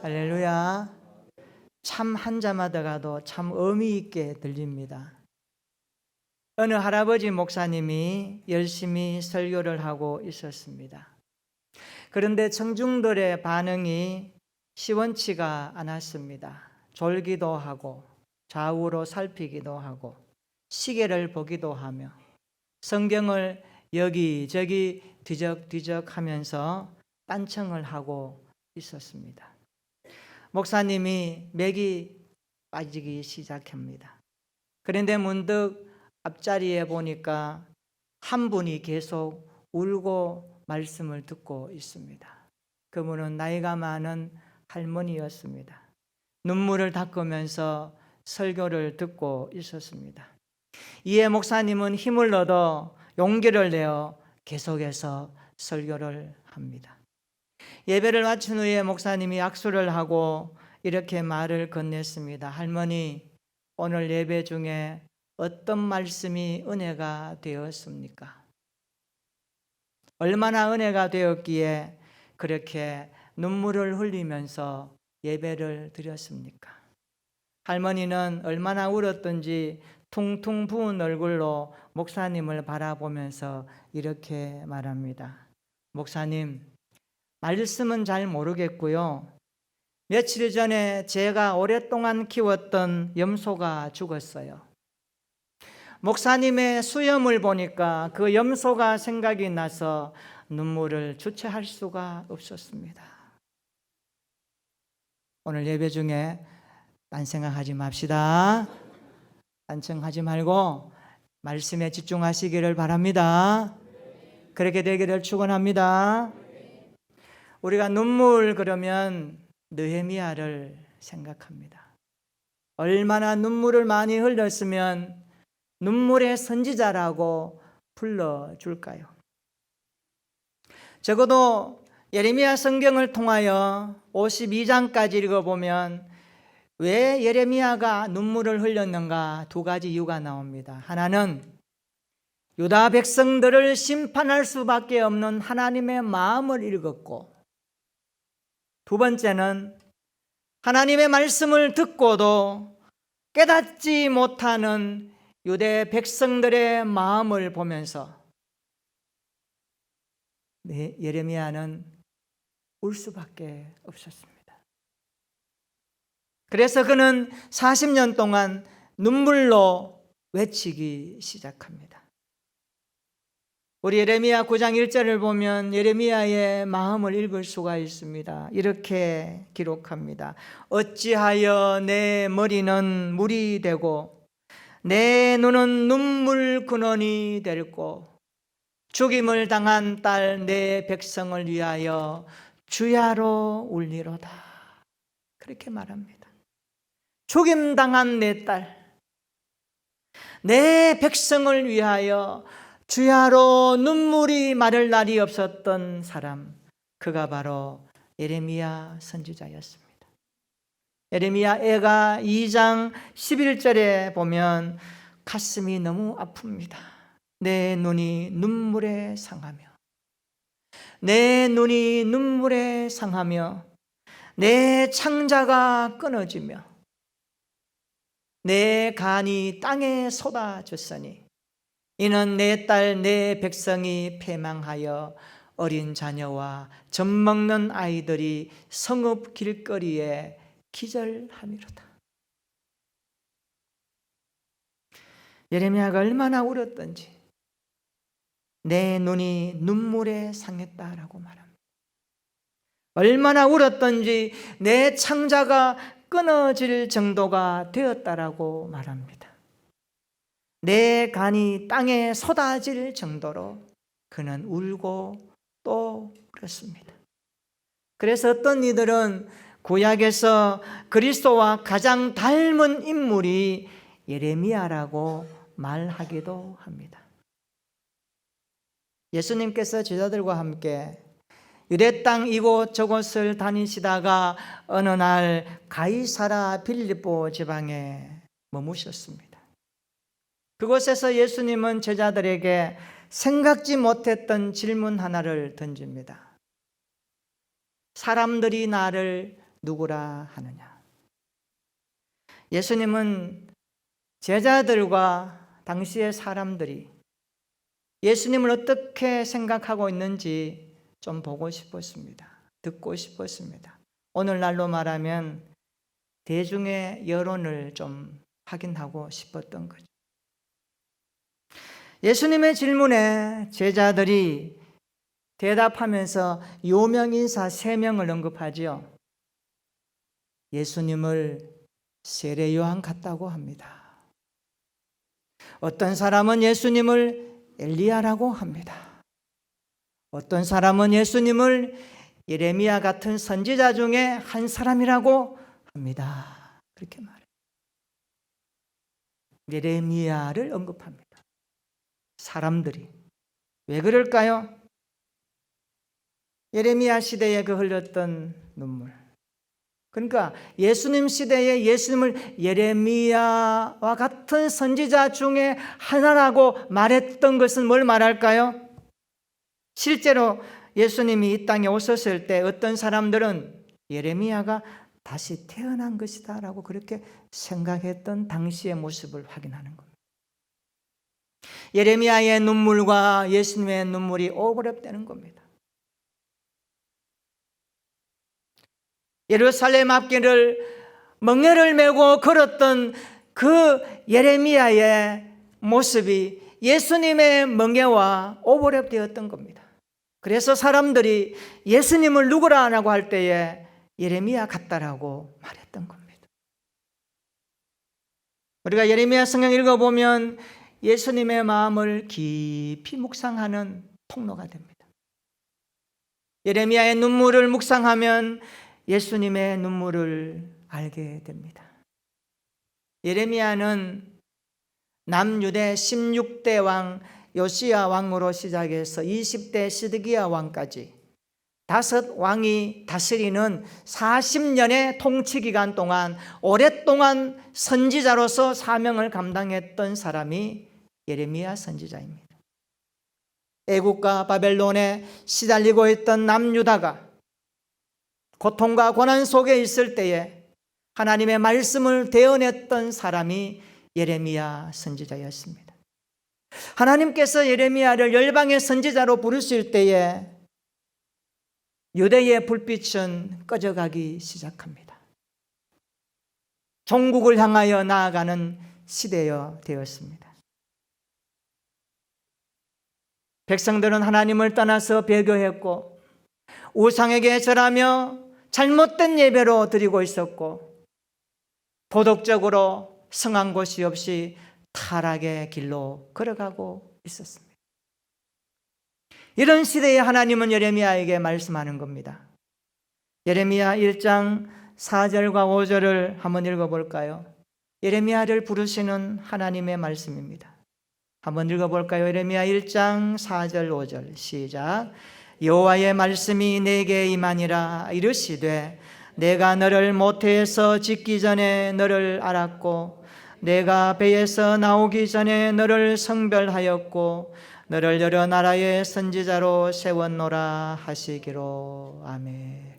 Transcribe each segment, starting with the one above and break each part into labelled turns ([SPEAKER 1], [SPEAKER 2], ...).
[SPEAKER 1] 할렐루야. 참 한자마다 참 의미 있게 들립니다. 어느 할아버지 목사님이 열심히 설교를 하고 있었습니다. 그런데 청중들의 반응이 시원치가 않았습니다. 졸기도 하고 좌우로 살피기도 하고 시계를 보기도 하며 성경을 여기저기 뒤적뒤적 하면서 딴청을 하고 있었습니다. 목사님이 맥이 빠지기 시작합니다. 그런데 문득 앞자리에 보니까 한 분이 계속 울고 말씀을 듣고 있습니다. 그분은 나이가 많은 할머니였습니다. 눈물을 닦으면서 설교를 듣고 있었습니다. 이에 목사님은 힘을 얻어 용기를 내어 계속해서 설교를 합니다. 예배를 마친 후에 목사님이 악수를 하고 이렇게 말을 건넸습니다. 할머니, 오늘 예배 중에 어떤 말씀이 은혜가 되었습니까? 얼마나 은혜가 되었기에 그렇게 눈물을 흘리면서 예배를 드렸습니까? 할머니는 얼마나 울었던지 퉁퉁 부은 얼굴로 목사님을 바라보면서 이렇게 말합니다. 목사님, 말씀은 잘 모르겠고요. 며칠 전에 제가 오랫동안 키웠던 염소가 죽었어요. 목사님의 수염을 보니까 그 염소가 생각이 나서 눈물을 주체할 수가 없었습니다. 오늘 예배 중에 딴 생각하지 맙시다. 딴청하지 말고 말씀에 집중하시기를 바랍니다. 그렇게 되기를 축원합니다. 우리가 눈물 그러면 느헤미야를 생각합니다. 얼마나 눈물을 많이 흘렸으면 눈물의 선지자라고 불러줄까요? 적어도 예레미야 성경을 통하여 52장까지 읽어보면 왜 예레미야가 눈물을 흘렸는가 두 가지 이유가 나옵니다. 하나는 유다 백성들을 심판할 수밖에 없는 하나님의 마음을 읽었고, 두 번째는 하나님의 말씀을 듣고도 깨닫지 못하는 유대 백성들의 마음을 보면서 예레미야는 울 수밖에 없었습니다. 그래서 그는 40년 동안 눈물로 외치기 시작합니다. 우리 예레미야 9장 1절을 보면 예레미야의 마음을 읽을 수가 있습니다. 이렇게 기록합니다. 어찌하여 내 머리는 물이 되고 내 눈은 눈물 근원이 될꼬, 죽임을 당한 딸 내 백성을 위하여 주야로 울리로다. 그렇게 말합니다. 죽임당한 내 딸, 내 백성을 위하여 주야로 눈물이 마를 날이 없었던 사람, 그가 바로 예레미야 선지자였습니다. 예레미야 애가 2장 11절에 보면 가슴이 너무 아픕니다. 내 눈이 눈물에 상하며, 내 눈이 눈물에 상하며, 내 창자가 끊어지며, 내 간이 땅에 쏟아졌으니 이는 내 딸 내 백성이 패망하여 어린 자녀와 젖먹는 아이들이 성읍 길거리에 기절함이로다. 예레미야가 얼마나 울었던지 내 눈이 눈물에 상했다라고 말합니다. 얼마나 울었던지 내 창자가 끊어질 정도가 되었다라고 말합니다. 내 간이 땅에 쏟아질 정도로 그는 울고 또 울었습니다. 그래서 어떤 이들은 구약에서 그리스도와 가장 닮은 인물이 예레미야라고 말하기도 합니다. 예수님께서 제자들과 함께 유대 땅 이곳 저곳을 다니시다가 어느 날 가이사라 빌립보 지방에 머무셨습니다. 그곳에서 예수님은 제자들에게 생각지 못했던 질문 하나를 던집니다. 사람들이 나를 누구라 하느냐. 예수님은 제자들과 당시의 사람들이 예수님을 어떻게 생각하고 있는지 좀 보고 싶었습니다. 듣고 싶었습니다. 오늘날로 말하면 대중의 여론을 좀 확인하고 싶었던 거죠. 예수님의 질문에 제자들이 대답하면서 요명인사 3명을 언급하지요. 예수님을 세례요한 같다고 합니다. 어떤 사람은 예수님을 엘리야라고 합니다. 어떤 사람은 예수님을 예레미야 같은 선지자 중에 한 사람이라고 합니다. 그렇게 말해요. 예레미야를 언급합니다. 사람들이. 왜 그럴까요? 예레미야 시대에 그 흘렸던 눈물. 그러니까 예수님 시대에 예수님을 예레미야와 같은 선지자 중에 하나라고 말했던 것은 뭘 말할까요? 실제로 예수님이 이 땅에 오셨을 때 어떤 사람들은 예레미야가 다시 태어난 것이다 라고 그렇게 생각했던 당시의 모습을 확인하는 겁니다. 예레미야의 눈물과 예수님의 눈물이 오버랩되는 겁니다. 예루살렘 앞길을 멍에를 메고 걸었던 그 예레미야의 모습이 예수님의 멍에와 오버랩되었던 겁니다. 그래서 사람들이 예수님을 누구라고 할 때에 예레미야 같다라고 말했던 겁니다. 우리가 예레미야 성경 읽어보면 예수님의 마음을 깊이 묵상하는 통로가 됩니다. 예레미야의 눈물을 묵상하면 예수님의 눈물을 알게 됩니다. 예레미야는 남유대 16대 왕 요시야 왕으로 시작해서 20대 시드기야 왕까지 5 왕이 다스리는 40년의 통치 기간 동안 오랫동안 선지자로서 사명을 감당했던 사람이 예레미야 선지자입니다. 애국과 바벨론에 시달리고 있던 남유다가 고통과 고난 속에 있을 때에 하나님의 말씀을 대언했던 사람이 예레미야 선지자였습니다. 하나님께서 예레미야를 열방의 선지자로 부르실 때에 유대의 불빛은 꺼져가기 시작합니다. 종국을 향하여 나아가는 시대여 되었습니다. 백성들은 하나님을 떠나서 배교했고 우상에게 절하며 잘못된 예배로 드리고 있었고 도덕적으로 성한 곳이 없이 타락의 길로 걸어가고 있었습니다. 이런 시대에 하나님은 예레미야에게 말씀하는 겁니다. 예레미야 1장 4절과 5절을 한번 읽어볼까요? 예레미야를 부르시는 하나님의 말씀입니다. 한번 읽어볼까요? 예레미야 1장 4절 5절 시작. 여호와의 말씀이 내게 임하니라. 이르시되 내가 너를 모태에서 짓기 전에 너를 알았고 내가 배에서 나오기 전에 너를 성별하였고 너를 여러 나라의 선지자로 세웠노라 하시기로. 아멘.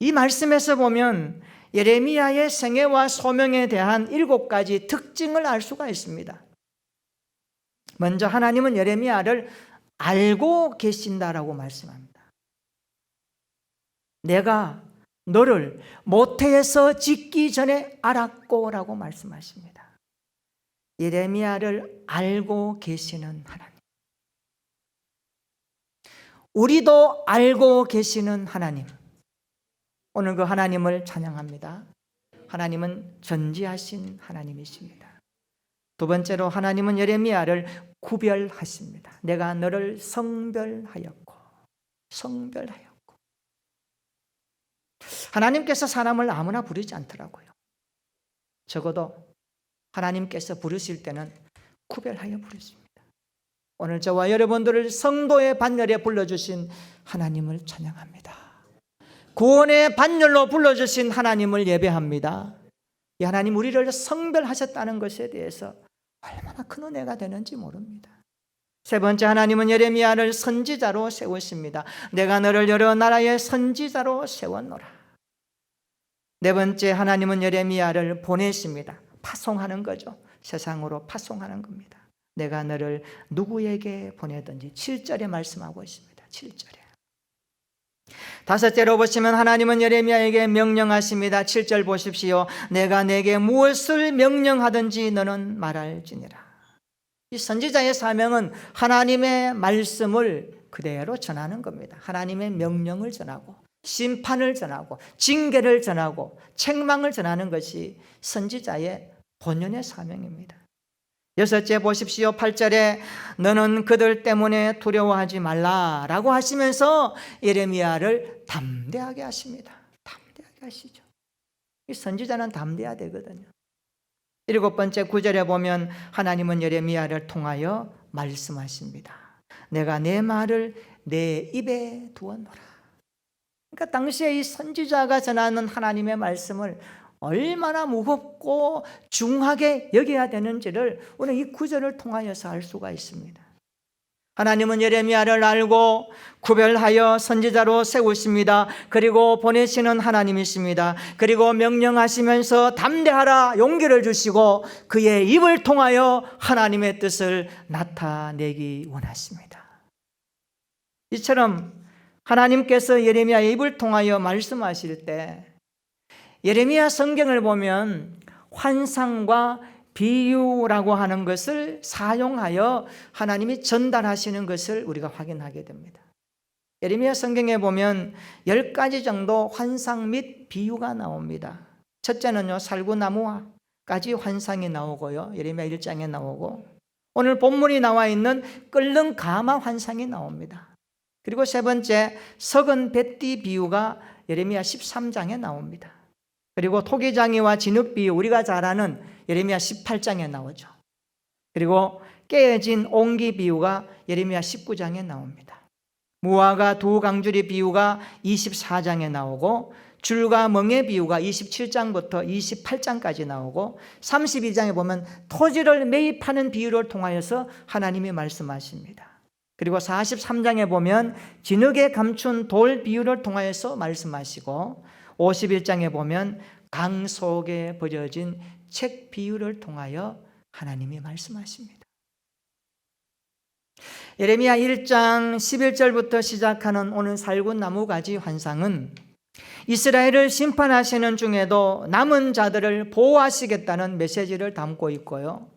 [SPEAKER 1] 이 말씀에서 보면 예레미야의 생애와 소명에 대한 7가지 특징을 알 수가 있습니다. 먼저 하나님은 예레미야를 알고 계신다라고 말씀합니다. 내가 너를 모태에서 짓기 전에 알았고 라고 말씀하십니다. 예레미야를 알고 계시는 하나님, 우리도 알고 계시는 하나님, 오늘 그 하나님을 찬양합니다. 하나님은 전지하신 하나님이십니다. 두 번째로 하나님은 예레미야를 구별하십니다. 내가 너를 성별하였고. 하나님께서 사람을 아무나 부르지 않더라고요. 적어도 하나님께서 부르실 때는 구별하여 부르십니다. 오늘 저와 여러분들을 성도의 반열에 불러주신 하나님을 찬양합니다. 구원의 반열로 불러주신 하나님을 예배합니다. 이 하나님 우리를 성별하셨다는 것에 대해서 얼마나 큰 은혜가 되는지 모릅니다. 세 번째, 하나님은 예레미야를 선지자로 세우십니다. 내가 너를 여러 나라의 선지자로 세웠노라. 네 번째, 하나님은 예레미야를 보내십니다. 파송하는 거죠. 세상으로 파송하는 겁니다. 내가 너를 누구에게 보내든지 7절에 말씀하고 있습니다. 7절에. 다섯째로 보시면 하나님은 예레미야에게 명령하십니다. 7절 보십시오. 내가 내게 무엇을 명령하든지 너는 말할지니라. 이 선지자의 사명은 하나님의 말씀을 그대로 전하는 겁니다. 하나님의 명령을 전하고 심판을 전하고 징계를 전하고 책망을 전하는 것이 선지자의 본연의 사명입니다. 여섯째 보십시오. 8절에 너는 그들 때문에 두려워하지 말라라고 하시면서 예레미야를 담대하게 하십니다. 담대하게 하시죠. 이 선지자는 담대해야 되거든요. 일곱 번째 9절에 보면 하나님은 예레미야를 통하여 말씀하십니다. 내가 내 말을 내 입에 두었노라. 그러니까 당시에 이 선지자가 전하는 하나님의 말씀을 얼마나 무겁고 중하게 여겨야 되는지를 오늘 이 구절을 통하여서 알 수가 있습니다. 하나님은 예레미야를 알고 구별하여 선지자로 세우십니다. 그리고 보내시는 하나님이십니다. 그리고 명령하시면서 담대하라 용기를 주시고 그의 입을 통하여 하나님의 뜻을 나타내기 원하십니다. 이처럼 하나님께서 예레미야의 입을 통하여 말씀하실 때 예레미야 성경을 보면 환상과 비유라고 하는 것을 사용하여 하나님이 전달하시는 것을 우리가 확인하게 됩니다. 예레미야 성경에 보면 10가지 정도 환상 및 비유가 나옵니다. 첫째는요, 살구나무까지 환상이 나오고요. 예레미야 1장에 나오고, 오늘 본문이 나와 있는 끓는 가마 환상이 나옵니다. 그리고 세 번째, 석은 뱃띠 비유가 예레미야 13장에 나옵니다. 그리고 토기장이와 진흙 비유, 우리가 잘 아는 예레미야 18장에 나오죠. 그리고 깨어진 옹기 비유가 예레미야 19장에 나옵니다. 무화과 두 강줄이 비유가 24장에 나오고, 줄과 멍의 비유가 27장부터 28장까지 나오고, 32장에 보면 토지를 매입하는 비유를 통하여서 하나님이 말씀하십니다. 그리고 43장에 보면 진흙에 감춘 돌 비유를 통하여서 말씀하시고, 51장에 보면 강 속에 버려진 책 비유를 통하여 하나님이 말씀하십니다. 예레미야 1장 11절부터 시작하는 오늘 살구나무가지 환상은 이스라엘을 심판하시는 중에도 남은 자들을 보호하시겠다는 메시지를 담고 있고요.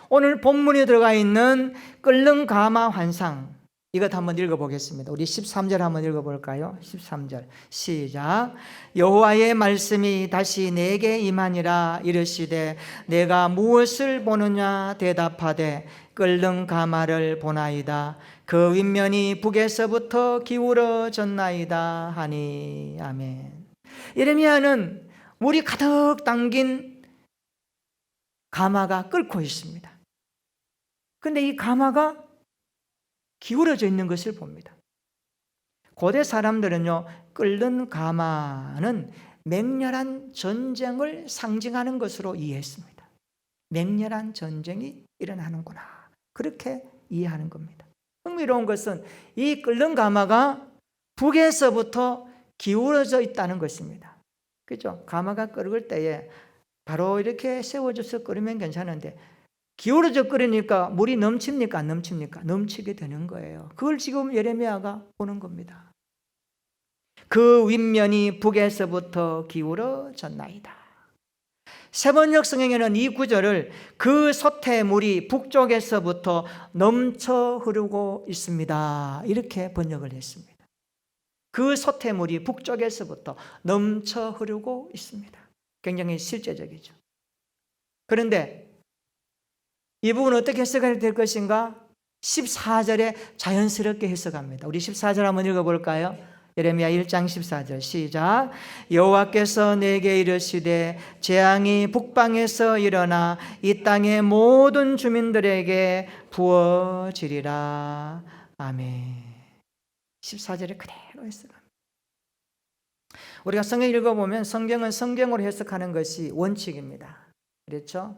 [SPEAKER 1] 오늘 본문에 들어가 있는 끓는 가마 환상, 이것 한번 읽어보겠습니다. 우리 13절 한번 읽어볼까요? 13절 시작. 여호와의 말씀이 다시 내게 임하니라. 이르시되 내가 무엇을 보느냐 대답하되 끓는 가마를 보나이다. 그 윗면이 북에서부터 기울어졌나이다 하니. 아멘. 예레미야는 물이 가득 담긴 가마가 끓고 있습니다. 그런데 이 가마가 기울어져 있는 것을 봅니다. 고대 사람들은요, 끓는 가마는 맹렬한 전쟁을 상징하는 것으로 이해했습니다. 맹렬한 전쟁이 일어나는구나, 그렇게 이해하는 겁니다. 흥미로운 것은 이 끓는 가마가 북에서부터 기울어져 있다는 것입니다. 그렇죠? 가마가 끓을 때에 바로 이렇게 세워져서 끓으면 괜찮은데 기울어져 끓으니까 물이 넘칩니까? 안 넘칩니까? 넘치게 되는 거예요. 그걸 지금 예레미야가 보는 겁니다. 그 윗면이 북에서부터 기울어졌나이다. 세번역 성경에는 이 구절을 그 솟태물이 북쪽에서부터 넘쳐 흐르고 있습니다, 이렇게 번역을 했습니다. 그 솟태물이 북쪽에서부터 넘쳐 흐르고 있습니다. 굉장히 실제적이죠. 그런데 이 부분은 어떻게 해석해야 될 것인가? 14절에 자연스럽게 해석합니다. 우리 14절 한번 읽어볼까요? 예레미야 1장 14절 시작. 여호와께서 내게 이르시되 재앙이 북방에서 일어나 이 땅의 모든 주민들에게 부어지리라. 아멘. 14절에 그대로 해석합니다. 우리가 성경 읽어보면 성경은 성경으로 해석하는 것이 원칙입니다. 그렇죠?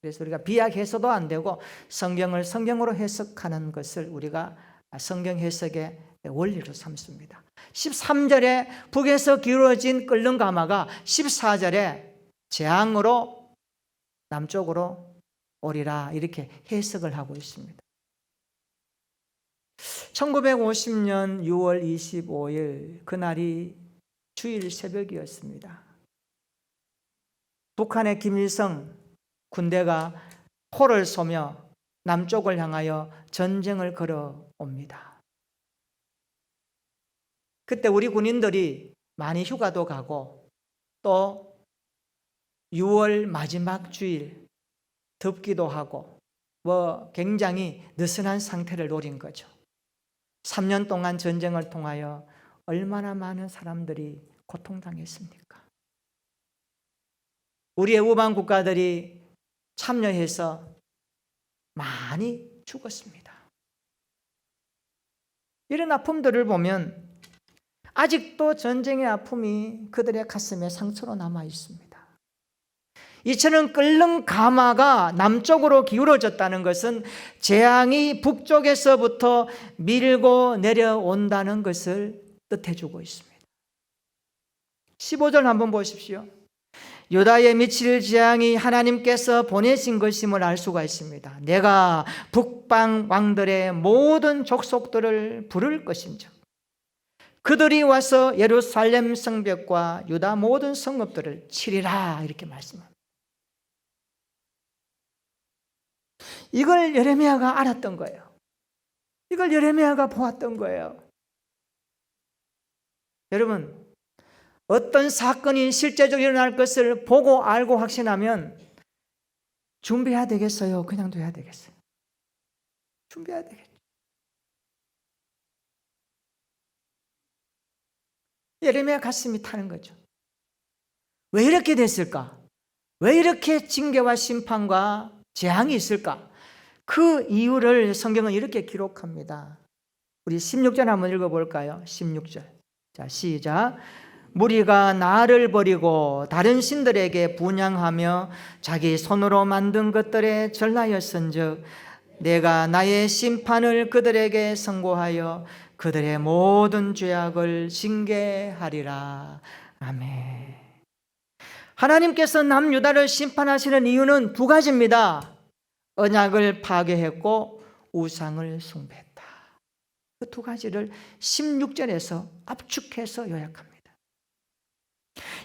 [SPEAKER 1] 그래서 우리가 비약해서도 안 되고 성경을 성경으로 해석하는 것을 우리가 성경 해석의 원리로 삼습니다. 13절에 북에서 기울어진 끓는 가마가 14절에 재앙으로 남쪽으로 오리라 이렇게 해석을 하고 있습니다. 1950년 6월 25일 그날이 주일 새벽이었습니다. 북한의 김일성 군대가 포를 쏘며 남쪽을 향하여 전쟁을 걸어옵니다. 그때 우리 군인들이 많이 휴가도 가고 또 6월 마지막 주일 덥기도 하고 굉장히 느슨한 상태를 노린 거죠. 3년 동안 전쟁을 통하여 얼마나 많은 사람들이 고통당했습니까? 우리의 우방 국가들이 참여해서 많이 죽었습니다. 이런 아픔들을 보면 아직도 전쟁의 아픔이 그들의 가슴에 상처로 남아 있습니다. 이처럼 끓는 가마가 남쪽으로 기울어졌다는 것은 재앙이 북쪽에서부터 밀고 내려온다는 것을 뜻해주고 있습니다. 15절 한번 보십시오. 유다에 미칠 재앙이 하나님께서 보내신 것임을 알 수가 있습니다. 내가 북방 왕들의 모든 족속들을 부를 것인즉 그들이 와서 예루살렘 성벽과 유다 모든 성읍들을 치리라 이렇게 말씀합니다. 이걸 예레미야가 알았던 거예요. 이걸 예레미야가 보았던 거예요. 여러분, 어떤 사건이 실제적으로 일어날 것을 보고 알고 확신하면 준비해야 되겠어요? 그냥 둬야 되겠어요? 준비해야 되겠죠. 예레미야 가슴이 타는 거죠. 왜 이렇게 됐을까? 왜 이렇게 징계와 심판과 재앙이 있을까? 그 이유를 성경은 이렇게 기록합니다. 우리 16절 한번 읽어볼까요? 16절. 자, 시작. 무리가 나를 버리고 다른 신들에게 분향하며 자기 손으로 만든 것들에 전하였은즉 내가 나의 심판을 그들에게 선고하여 그들의 모든 죄악을 징계하리라. 아멘. 하나님께서 남유다를 심판하시는 이유는 두 가지입니다. 언약을 파괴했고 우상을 숭배했다. 그 두 가지를 16절에서 압축해서 요약합니다.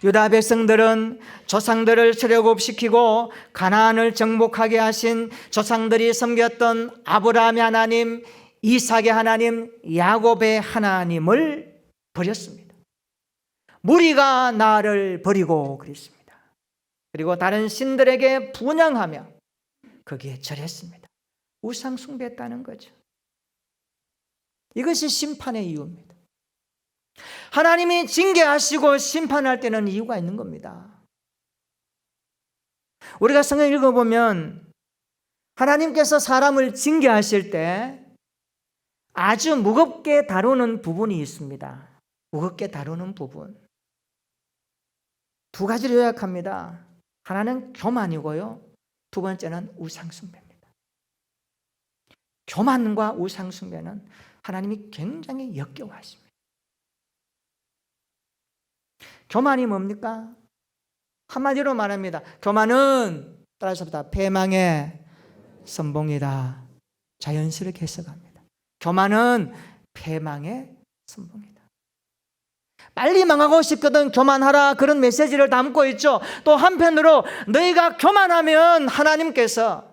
[SPEAKER 1] 유다 백성들은 조상들을 출애굽시키고 가나안을 정복하게 하신 조상들이 섬겼던 아브라함의 하나님, 이삭의 하나님, 야곱의 하나님을 버렸습니다. 무리가 나를 버리고 그랬습니다. 그리고 다른 신들에게 분향하며 거기에 절했습니다. 우상 숭배했다는 거죠. 이것이 심판의 이유입니다. 하나님이 징계하시고 심판할 때는 이유가 있는 겁니다. 우리가 성경 읽어보면 하나님께서 사람을 징계하실 때 아주 무겁게 다루는 부분이 있습니다. 무겁게 다루는 부분. 두 가지를 요약합니다. 하나는 교만이고요. 두 번째는 우상숭배입니다. 교만과 우상숭배는 하나님이 굉장히 역겨워하십니다. 교만이 뭡니까? 한마디로 말합니다. 교만은 따라서 패망의 선봉이다. 자연스럽게 해석합니다. 교만은 패망의 선봉이다. 빨리 망하고 싶거든 교만하라, 그런 메시지를 담고 있죠. 또 한편으로 너희가 교만하면 하나님께서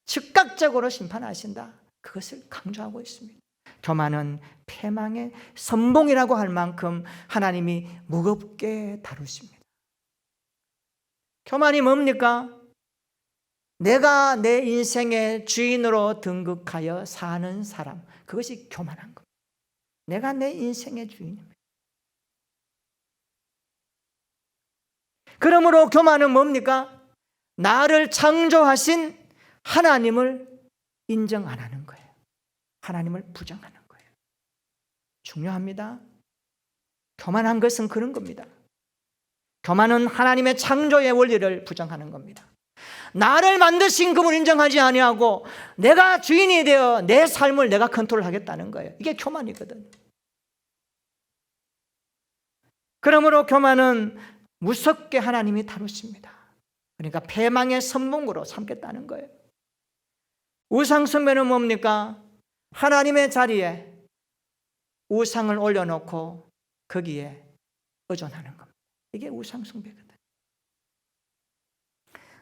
[SPEAKER 1] 즉각적으로 심판하신다, 그것을 강조하고 있습니다. 교만은 패망의 선봉이라고 할 만큼 하나님이 무겁게 다루십니다. 교만이 뭡니까? 내가 내 인생의 주인으로 등극하여 사는 사람, 그것이 교만한 겁니다. 내가 내 인생의 주인입니다. 그러므로 교만은 뭡니까? 나를 창조하신 하나님을 인정 안 하는 거예요. 하나님을 부정하는 거예요. 중요합니다. 교만한 것은 그런 겁니다. 교만은 하나님의 창조의 원리를 부정하는 겁니다. 나를 만드신 그분을 인정하지 아니하고 내가 주인이 되어 내 삶을 내가 컨트롤하겠다는 거예요. 이게 교만이거든요. 그러므로 교만은 무섭게 하나님이 다루십니다. 그러니까 패망의 선봉으로 삼겠다는 거예요. 우상숭배는 뭡니까? 하나님의 자리에 우상을 올려놓고 거기에 의존하는 겁니다. 이게 우상숭배거든요.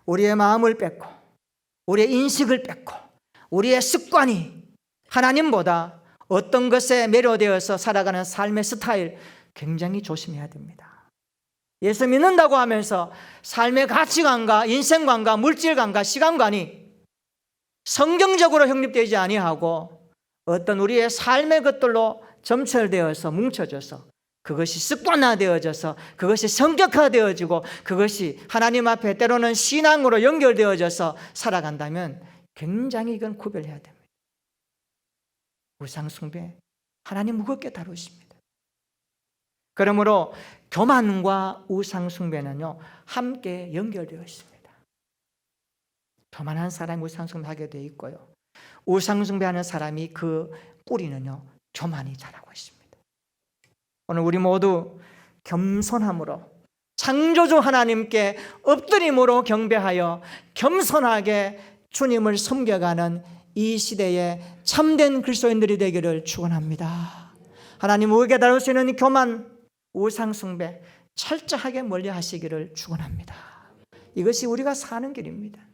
[SPEAKER 1] 우리의 마음을 뺏고 우리의 인식을 뺏고 우리의 습관이 하나님보다 어떤 것에 매료되어서 살아가는 삶의 스타일 굉장히 조심해야 됩니다. 예수 믿는다고 하면서 삶의 가치관과 인생관과 물질관과 시간관이 성경적으로 형립되지 아니하고 어떤 우리의 삶의 것들로 점철되어서 뭉쳐져서 그것이 습관화되어져서 그것이 성격화되어지고 그것이 하나님 앞에 때로는 신앙으로 연결되어져서 살아간다면 굉장히 이건 구별해야 됩니다. 우상숭배 하나님 무겁게 다루십니다. 그러므로 교만과 우상숭배는요 함께 연결되어 있습니다. 교만한 사람이 우상숭배하게 되어 있고요, 우상숭배하는 사람이 그 뿌리는요 교만이 자라고 있습니다. 오늘 우리 모두 겸손함으로 창조주 하나님께 엎드림으로 경배하여 겸손하게 주님을 섬겨가는 이 시대에 참된 그리스도인들이 되기를 축원합니다. 하나님 우리에게 다룰 수 있는 교만, 우상숭배 철저하게 멀리하시기를 축원합니다. 이것이 우리가 사는 길입니다.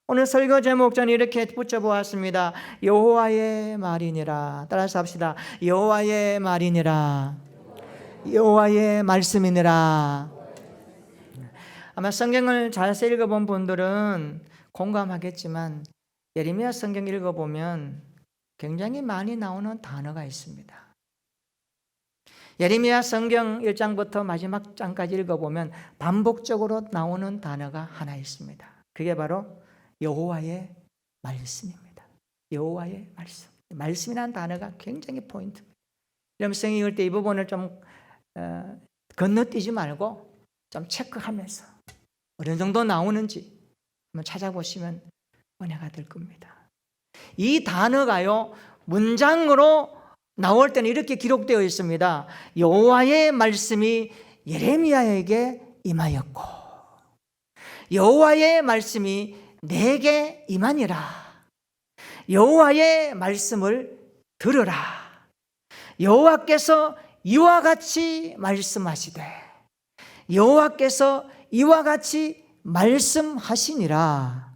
[SPEAKER 1] 오늘 설교 제목 저는 이렇게 붙여보았습니다. 여호와의 말이니라. 따라서 합시다. 여호와의 말이니라. 여호와의 말씀이니라. 아마 성경을 자세히 읽어본 분들은 공감하겠지만 예레미야 성경 읽어보면 굉장히 많이 나오는 단어가 있습니다. 예레미야 성경 1장부터 마지막 장까지 읽어보면 반복적으로 나오는 단어가 하나 있습니다. 그게 바로 여호와의 말씀입니다. 여호와의 말씀. 말씀이라는 단어가 굉장히 포인트입니다. 염성이 읽을 때 이 부분을 좀 건너뛰지 말고 좀 체크하면서 어느 정도 나오는지 한번 찾아보시면 은혜가 될 겁니다. 이 단어가요 문장으로 나올 때는 이렇게 기록되어 있습니다. 여호와의 말씀이 예레미야에게 임하였고 여호와의 말씀이 내게 임하니라. 여호와의 말씀을 들으라. 여호와께서 이와 같이 말씀하시되 여호와께서 이와 같이 말씀하시니라.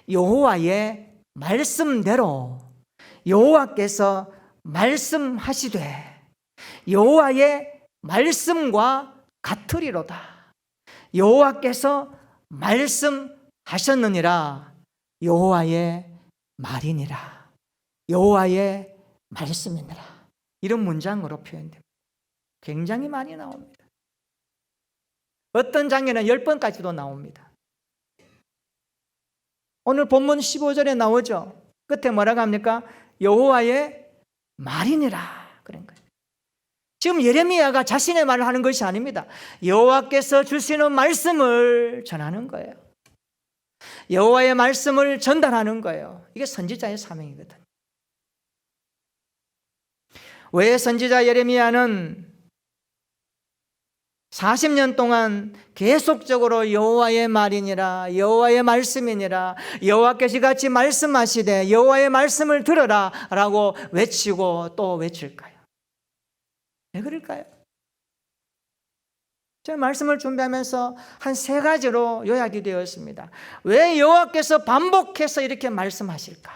[SPEAKER 1] 여호와의 말씀대로 여호와께서 말씀하시되 여호와의 말씀과 같으리로다. 여호와께서 말씀하셨느니라. 여호와의 말이니라. 여호와의 말씀이니라. 이런 문장으로 표현됩니다. 굉장히 많이 나옵니다. 어떤 장에는 10번까지도 나옵니다. 오늘 본문 15절에 나오죠. 끝에 뭐라고 합니까? 여호와의 말이니라 그런 거예요. 지금 예레미야가 자신의 말을 하는 것이 아닙니다. 여호와께서 주시는 말씀을 전하는 거예요. 여호와의 말씀을 전달하는 거예요. 이게 선지자의 사명이거든요. 왜 선지자 예레미야는 40년 동안 계속적으로 여호와의 말이니라 여호와의 말씀이니라 여호와께서 같이 말씀하시되 여호와의 말씀을 들으라 라고 외치고 또 외칠까요? 왜 그럴까요? 제가 말씀을 준비하면서 한 3가지로 요약이 되었습니다. 왜 여호와께서 반복해서 이렇게 말씀하실까?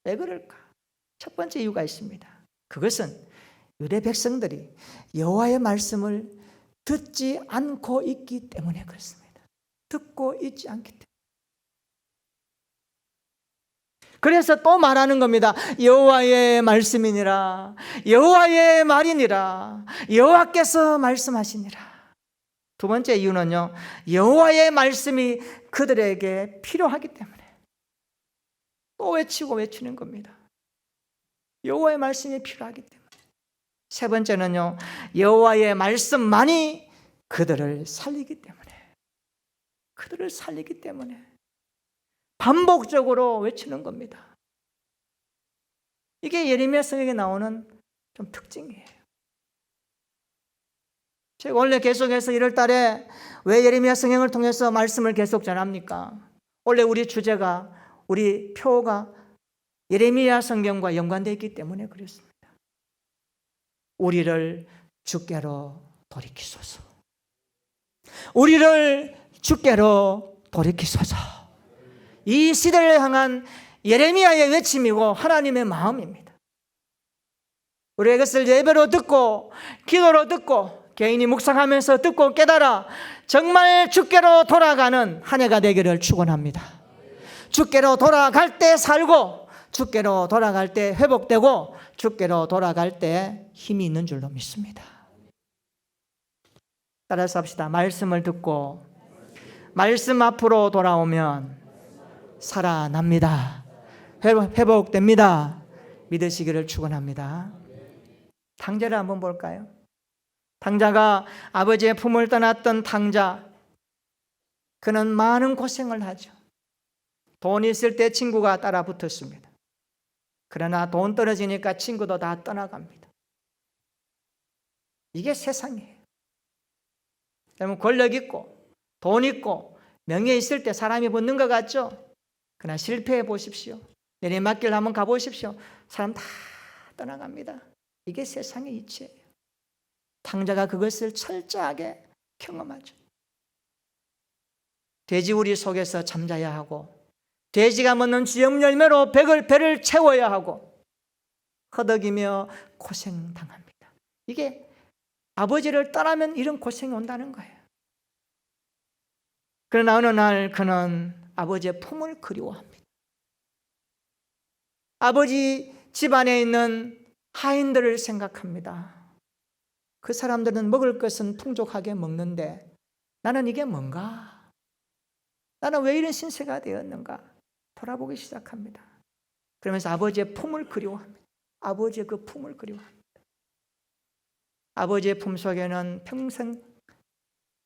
[SPEAKER 1] 왜 그럴까? 첫 번째 이유가 있습니다. 그것은 유대 백성들이 여호와의 말씀을 듣지 않고 있기 때문에 그렇습니다. 듣고 있지 않기 때문에. 그래서 또 말하는 겁니다. 여호와의 말씀이니라 여호와의 말이니라 여호와께서 말씀하시니라. 두 번째 이유는요, 여호와의 말씀이 그들에게 필요하기 때문에 또 외치고 외치는 겁니다. 여호와의 말씀이 필요하기 때문에. 세 번째는요, 여호와의 말씀만이 그들을 살리기 때문에. 그들을 살리기 때문에. 반복적으로 외치는 겁니다. 이게 예레미야 성경에 나오는 좀 특징이에요. 제가 원래 계속해서 1월 달에 왜 예레미야 성경을 통해서 말씀을 계속 전합니까? 원래 우리 주제가, 우리 표가 예레미야 성경과 연관되어 있기 때문에 그렇습니다. 우리를 주께로 돌이키소서. 우리를 주께로 돌이키소서. 이 시대를 향한 예레미야의 외침이고 하나님의 마음입니다. 우리가 이것을 예배로 듣고 기도로 듣고 개인이 묵상하면서 듣고 깨달아 정말 주께로 돌아가는 한 해가 되기를 축원합니다. 주께로 돌아갈 때 살고 주께로 돌아갈 때 회복되고 주께로 돌아갈 때 힘이 있는 줄로 믿습니다. 따라서 합시다. 말씀을 듣고 말씀 앞으로 돌아오면 살아납니다. 회복됩니다. 믿으시기를 축원합니다. 탕자를 한번 볼까요? 탕자가 아버지의 품을 떠났던 탕자, 그는 많은 고생을 하죠. 돈이 있을 때 친구가 따라 붙었습니다. 그러나 돈 떨어지니까 친구도 다 떠나갑니다. 이게 세상이에요. 여러분, 권력 있고 돈 있고 명예 있을 때 사람이 붙는 것 같죠? 그러나 실패해 보십시오. 내리막길 한번 가보십시오. 사람 다 떠나갑니다. 이게 세상의 이치예요. 탕자가 그것을 철저하게 경험하죠. 돼지우리 속에서 잠자야 하고 돼지가 먹는 쥐염 열매로 배를 채워야 하고 허덕이며 고생당합니다. 이게 아버지를 떠나면 이런 고생이 온다는 거예요. 그러나 어느 날 그는 아버지의 품을 그리워합니다. 아버지 집안에 있는 하인들을 생각합니다. 그 사람들은 먹을 것은 풍족하게 먹는데 나는 이게 뭔가? 나는 왜 이런 신세가 되었는가? 돌아보기 시작합니다. 그러면서 아버지의 품을 그리워합니다. 아버지의 그 품을 그리워합니다. 아버지의 품 속에는 평생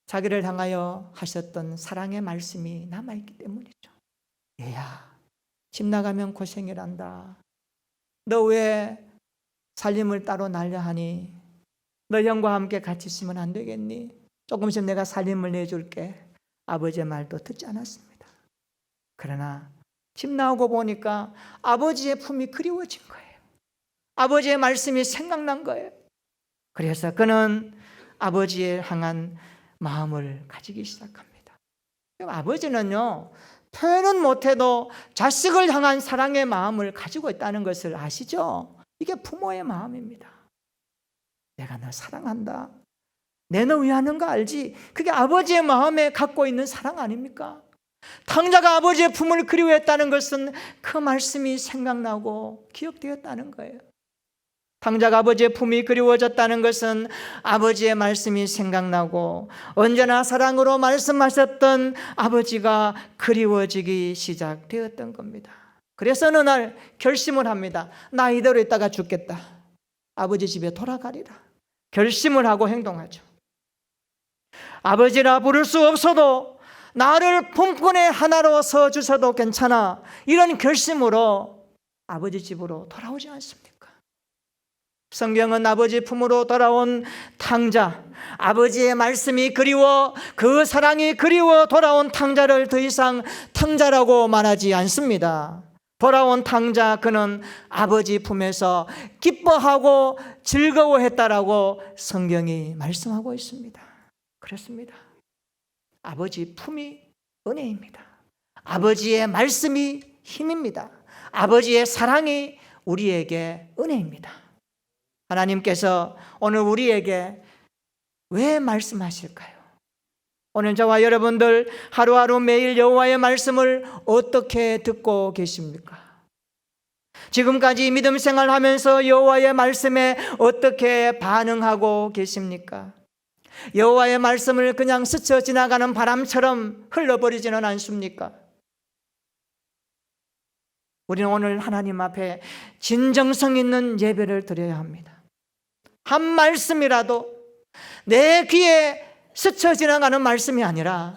[SPEAKER 1] 자기를 향하여 하셨던 사랑의 말씀이 남아있기 때문이죠. 얘야, 집 나가면 고생이란다. 너 왜 살림을 따로 날려 하니? 너 형과 함께 같이 있으면 안 되겠니? 조금씩 내가 살림을 내줄게. 아버지의 말도 듣지 않았습니다. 그러나 집 나오고 보니까 아버지의 품이 그리워진 거예요. 아버지의 말씀이 생각난 거예요. 그래서 그는 아버지에 향한 마음을 가지기 시작합니다. 아버지는요, 표현은 못해도 자식을 향한 사랑의 마음을 가지고 있다는 것을 아시죠? 이게 부모의 마음입니다. 내가 너 사랑한다. 내 너 위하는 거 알지? 그게 아버지의 마음에 갖고 있는 사랑 아닙니까? 탕자가 아버지의 품을 그리워했다는 것은 그 말씀이 생각나고 기억되었다는 거예요. 탕자가 아버지의 품이 그리워졌다는 것은 아버지의 말씀이 생각나고 언제나 사랑으로 말씀하셨던 아버지가 그리워지기 시작되었던 겁니다. 그래서 어느 날 결심을 합니다. 나 이대로 있다가 죽겠다. 아버지 집에 돌아가리라. 결심을 하고 행동하죠. 아버지라 부를 수 없어도 나를 품꾼의 하나로 서주셔도 괜찮아. 이런 결심으로 아버지 집으로 돌아오지 않습니까? 성경은 아버지 품으로 돌아온 탕자, 아버지의 말씀이 그리워 그 사랑이 그리워 돌아온 탕자를 더 이상 탕자라고 말하지 않습니다. 돌아온 탕자, 그는 아버지 품에서 기뻐하고 즐거워했다라고 성경이 말씀하고 있습니다. 그렇습니다. 아버지 품이 은혜입니다. 아버지의 말씀이 힘입니다. 아버지의 사랑이 우리에게 은혜입니다. 하나님께서 오늘 우리에게 왜 말씀하실까요? 오늘 저와 여러분들 하루하루 매일 여호와의 말씀을 어떻게 듣고 계십니까? 지금까지 믿음 생활하면서 여호와의 말씀에 어떻게 반응하고 계십니까? 여호와의 말씀을 그냥 스쳐 지나가는 바람처럼 흘러버리지는 않습니까? 우리는 오늘 하나님 앞에 진정성 있는 예배를 드려야 합니다. 한 말씀이라도 내 귀에 스쳐 지나가는 말씀이 아니라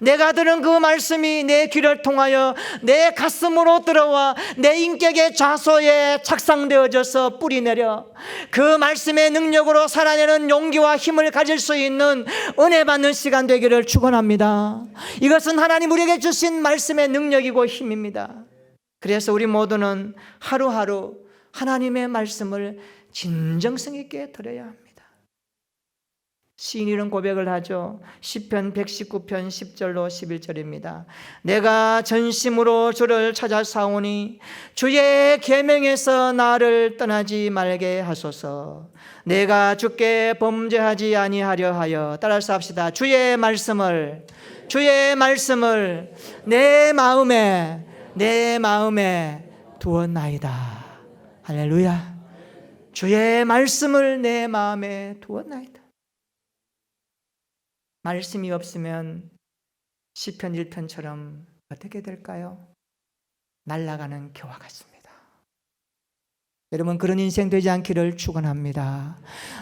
[SPEAKER 1] 내가 들은 그 말씀이 내 귀를 통하여 내 가슴으로 들어와 내 인격의 좌소에 착상되어져서 뿌리내려 그 말씀의 능력으로 살아내는 용기와 힘을 가질 수 있는 은혜 받는 시간 되기를 축원합니다. 이것은 하나님 우리에게 주신 말씀의 능력이고 힘입니다. 그래서 우리 모두는 하루하루 하나님의 말씀을 진정성 있게 들어야 합니다. 시인이 이런 고백을 하죠. 시편 119편 10절로 11절입니다. 내가 전심으로 주를 찾아 사오니 주의 계명에서 나를 떠나지 말게 하소서. 내가 주께 범죄하지 아니하려 하여, 따라서 합시다. 주의 말씀을 내 마음에 두었나이다. 할렐루야. 주의 말씀을 내 마음에 두었나이다. 말씀이 없으면 시편 1편처럼 어떻게 될까요? 날아가는 겨와 같습니다. 여러분, 그런 인생 되지 않기를 축원합니다.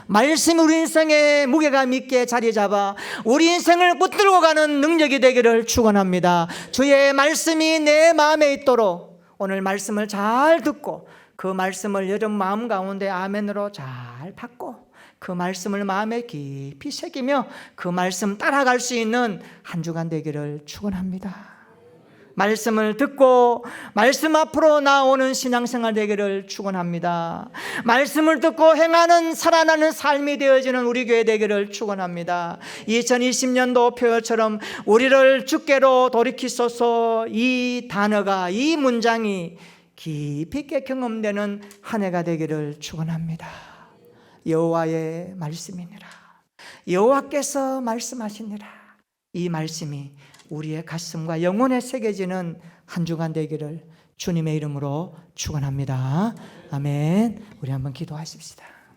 [SPEAKER 1] 말씀이 우리 인생에 무게감 있게 자리 잡아 우리 인생을 붙들고 가는 능력이 되기를 축원합니다. 주의 말씀이 내 마음에 있도록 오늘 말씀을 잘 듣고 그 말씀을 여러분 마음 가운데 아멘으로 잘 받고 그 말씀을 마음에 깊이 새기며 그 말씀 따라갈 수 있는 한 주간 되기를 축원합니다. 말씀을 듣고 말씀 앞으로 나오는 신앙생활 되기를 축원합니다. 말씀을 듣고 행하는 살아나는 삶이 되어지는 우리 교회 되기를 축원합니다. 2020년도 표어처럼 우리를 주께로 돌이키소서, 이 단어가, 이 문장이 깊이 있게 경험되는 한 해가 되기를 축원합니다. 여호와의 말씀이니라. 여호와께서 말씀하시니라. 이 말씀이 우리의 가슴과 영혼에 새겨지는 한 주간 되기를 주님의 이름으로 축원합니다. 아멘. 우리 한번 기도하십시다.